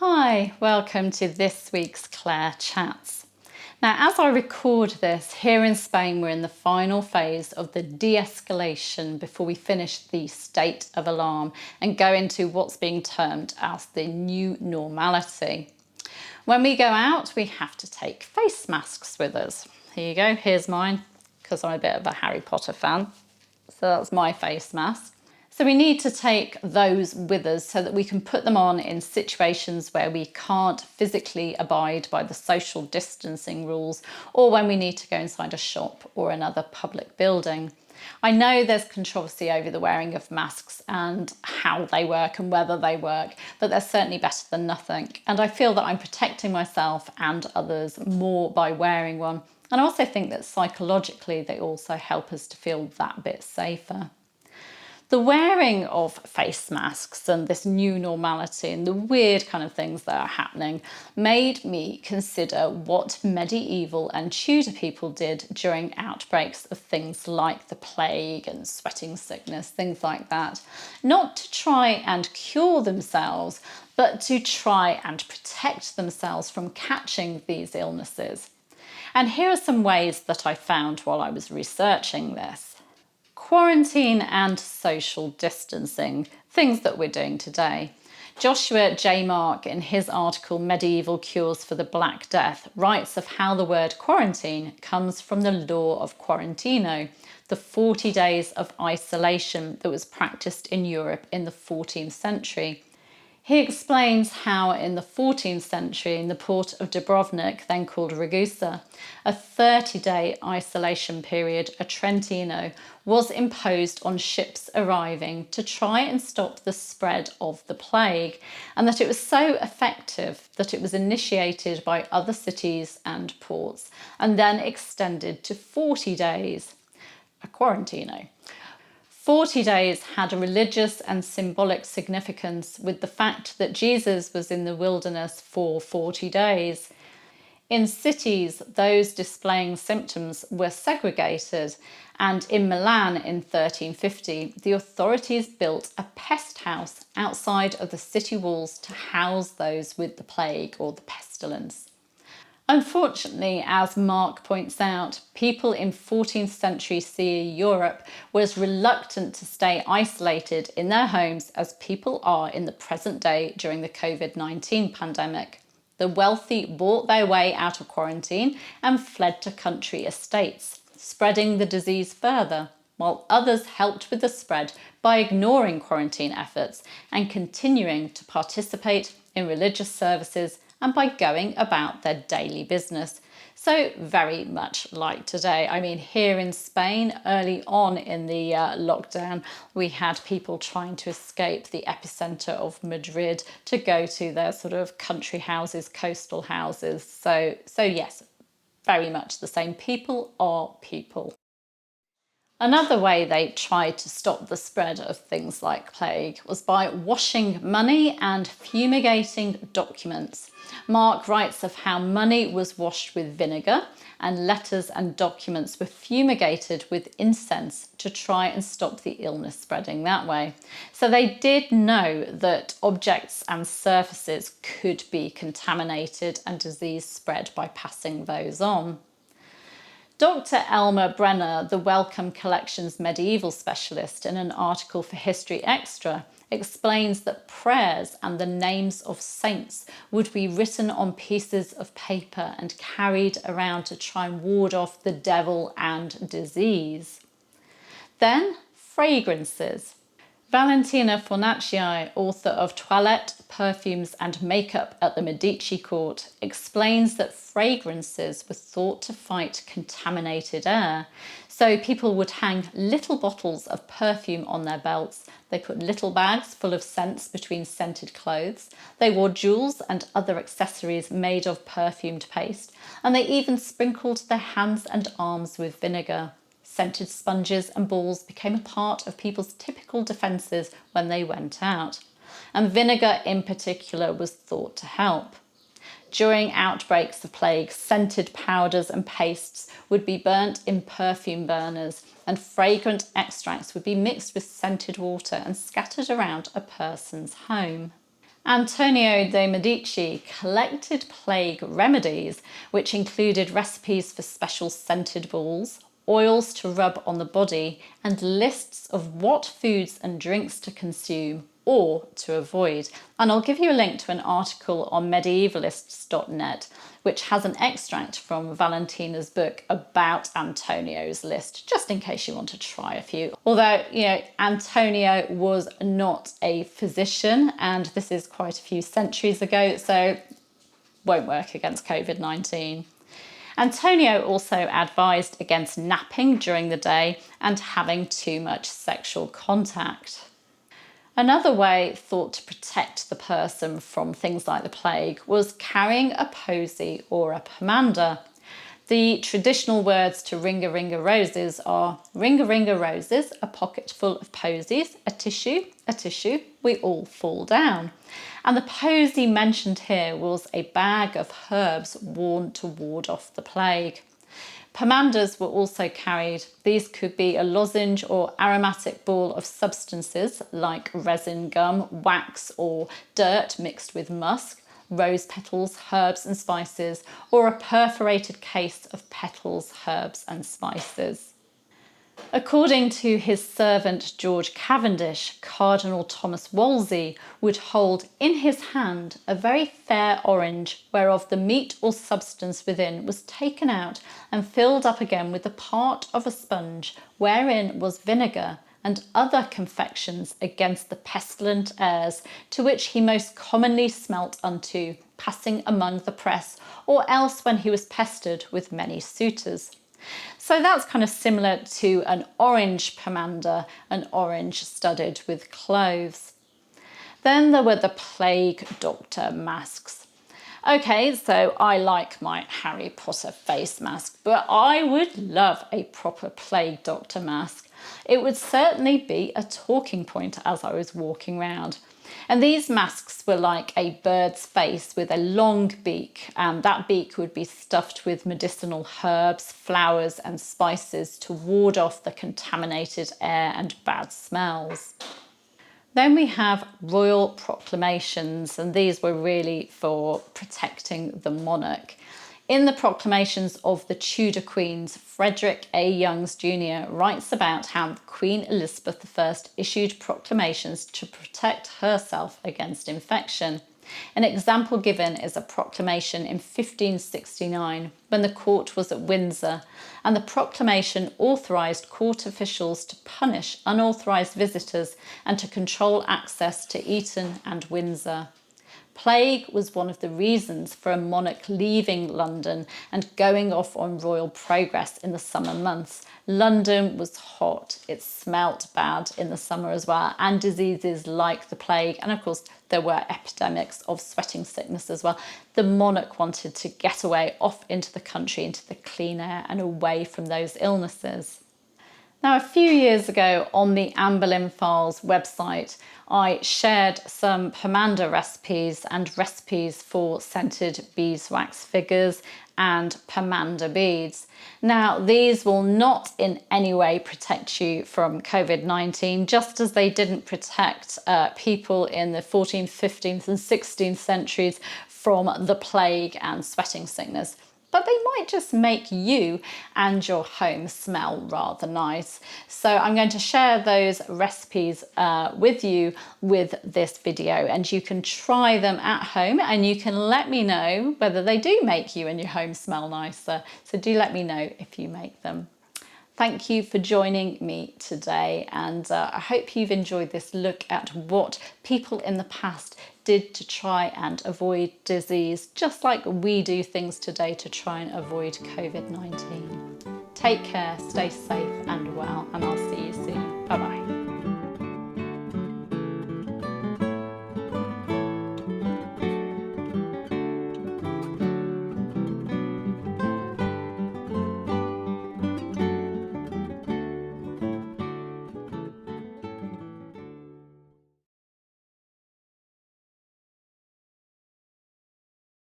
Hi, welcome to this week's Claire Chats. Now, as I record this, here in Spain, we're in the final phase of the de-escalation before we finish the state of alarm and go into what's being termed as the new normality. When we go out, we have to take face masks with us. Here you go, here's mine, because I'm a bit of a Harry Potter fan. So that's my face mask. So we need to take those with us so that we can put them on in situations where we can't physically abide by the social distancing rules, or when we need to go inside a shop or another public building. I know there's controversy over the wearing of masks and how they work and whether they work, but they're certainly better than nothing. And I feel that I'm protecting myself and others more by wearing one. And I also think that psychologically they also help us to feel that bit safer. The wearing of face masks and this new normality and the weird kind of things that are happening made me consider what medieval and Tudor people did during outbreaks of things like the plague and sweating sickness, things like that. Not to try and cure themselves, but to try and protect themselves from catching these illnesses. And here are some ways that I found while I was researching this. Quarantine and social distancing, things that we're doing today. Joshua J. Mark, in his article Medieval Cures for the Black Death, writes of how the word quarantine comes from the law of quarantino, the 40 days of isolation that was practiced in Europe in the 14th century. He explains how in the 14th century, in the port of Dubrovnik, then called Ragusa, a 30-day isolation period, a Trentino, was imposed on ships arriving to try and stop the spread of the plague, and that it was so effective that it was initiated by other cities and ports and then extended to 40 days, a quarantino. 40 days had a religious and symbolic significance with the fact that Jesus was in the wilderness for 40 days. In cities, those displaying symptoms were segregated, and in Milan in 1350, the authorities built a pest house outside of the city walls to house those with the plague or the pestilence. Unfortunately, as Mark points out, people in 14th century CE Europe was reluctant to stay isolated in their homes as people are in the present day during the COVID-19 pandemic. The wealthy bought their way out of quarantine and fled to country estates, spreading the disease further, while others helped with the spread by ignoring quarantine efforts and continuing to participate in religious services and by going about their daily business. So very much like today. I mean, here in Spain, early on in the lockdown, we had people trying to escape the epicenter of Madrid to go to their sort of country houses, coastal houses. So yes, very much the same. People are people. Another way they tried to stop the spread of things like plague was by washing money and fumigating documents. Mark writes of how money was washed with vinegar and letters and documents were fumigated with incense to try and stop the illness spreading that way. So they did know that objects and surfaces could be contaminated and disease spread by passing those on. Dr. Elmer Brenner, the Wellcome Collection's medieval specialist, in an article for History Extra, explains that prayers and the names of saints would be written on pieces of paper and carried around to try and ward off the devil and disease. Then, fragrances. Valentina Fornaciari, author of Toilette, Perfumes and Makeup at the Medici Court, explains that fragrances were thought to fight contaminated air. So people would hang little bottles of perfume on their belts. They put little bags full of scents between scented clothes. They wore jewels and other accessories made of perfumed paste. And they even sprinkled their hands and arms with vinegar. Scented sponges and balls became a part of people's typical defences when they went out. And vinegar in particular was thought to help. During outbreaks of plague, scented powders and pastes would be burnt in perfume burners, and fragrant extracts would be mixed with scented water and scattered around a person's home. Antonio de' Medici collected plague remedies, which included recipes for special scented balls, oils to rub on the body, and lists of what foods and drinks to consume or to avoid. And I'll give you a link to an article on medievalists.net, which has an extract from Valentina's book about Antonio's list, just in case you want to try a few. Although, Antonio was not a physician, and this is quite a few centuries ago, so won't work against COVID-19. Antonio also advised against napping during the day and having too much sexual contact. Another way thought to protect the person from things like the plague was carrying a posy or a pomander. The traditional words to ringa ringa roses are ringa ringa roses, a pocket full of posies, a tissue, we all fall down. And the posy mentioned here was a bag of herbs worn to ward off the plague. Pomanders were also carried. These could be a lozenge or aromatic ball of substances like resin, gum, wax or dirt mixed with musk, rose petals, herbs and spices, or a perforated case of petals, herbs and spices. According to his servant George Cavendish, Cardinal Thomas Wolsey would hold in his hand a very fair orange, whereof the meat or substance within was taken out and filled up again with the part of a sponge, wherein was vinegar and other confections against the pestilent airs, to which he most commonly smelt unto, passing among the press, or else when he was pestered with many suitors. So that's kind of similar to an orange pomander, an orange studded with cloves. Then there were the plague doctor masks. Okay, so I like my Harry Potter face mask, but I would love a proper plague doctor mask. It would certainly be a talking point as I was walking around. And these masks were like a bird's face with a long beak, and that beak would be stuffed with medicinal herbs, flowers and spices to ward off the contaminated air and bad smells. Then we have royal proclamations, and these were really for protecting the monarch. In the proclamations of the Tudor queens, Frederick A. Youngs Jr. writes about how Queen Elizabeth I issued proclamations to protect herself against infection. An example given is a proclamation in 1569 when the court was at Windsor, and the proclamation authorised court officials to punish unauthorised visitors and to control access to Eton and Windsor. Plague was one of the reasons for a monarch leaving London and going off on royal progress in the summer months. London was hot, it smelt bad in the summer as well, and diseases like the plague, and of course there were epidemics of sweating sickness as well. The monarch wanted to get away off into the country, into the clean air and away from those illnesses. Now, a few years ago on the Anne Boleyn Files website, I shared some pomander recipes and recipes for scented beeswax figures and pomander beads. Now, these will not in any way protect you from COVID-19, just as they didn't protect people in the 14th, 15th and 16th centuries from the plague and sweating sickness. But they might just make you and your home smell rather nice. So I'm going to share those recipes with you with this video, and you can try them at home and you can let me know whether they do make you and your home smell nicer. So do let me know if you make them. Thank you for joining me today, and I hope you've enjoyed this look at what people in the past did to try and avoid disease, just like we do things today to try and avoid COVID-19. Take care, stay safe and well, and I'll see you soon.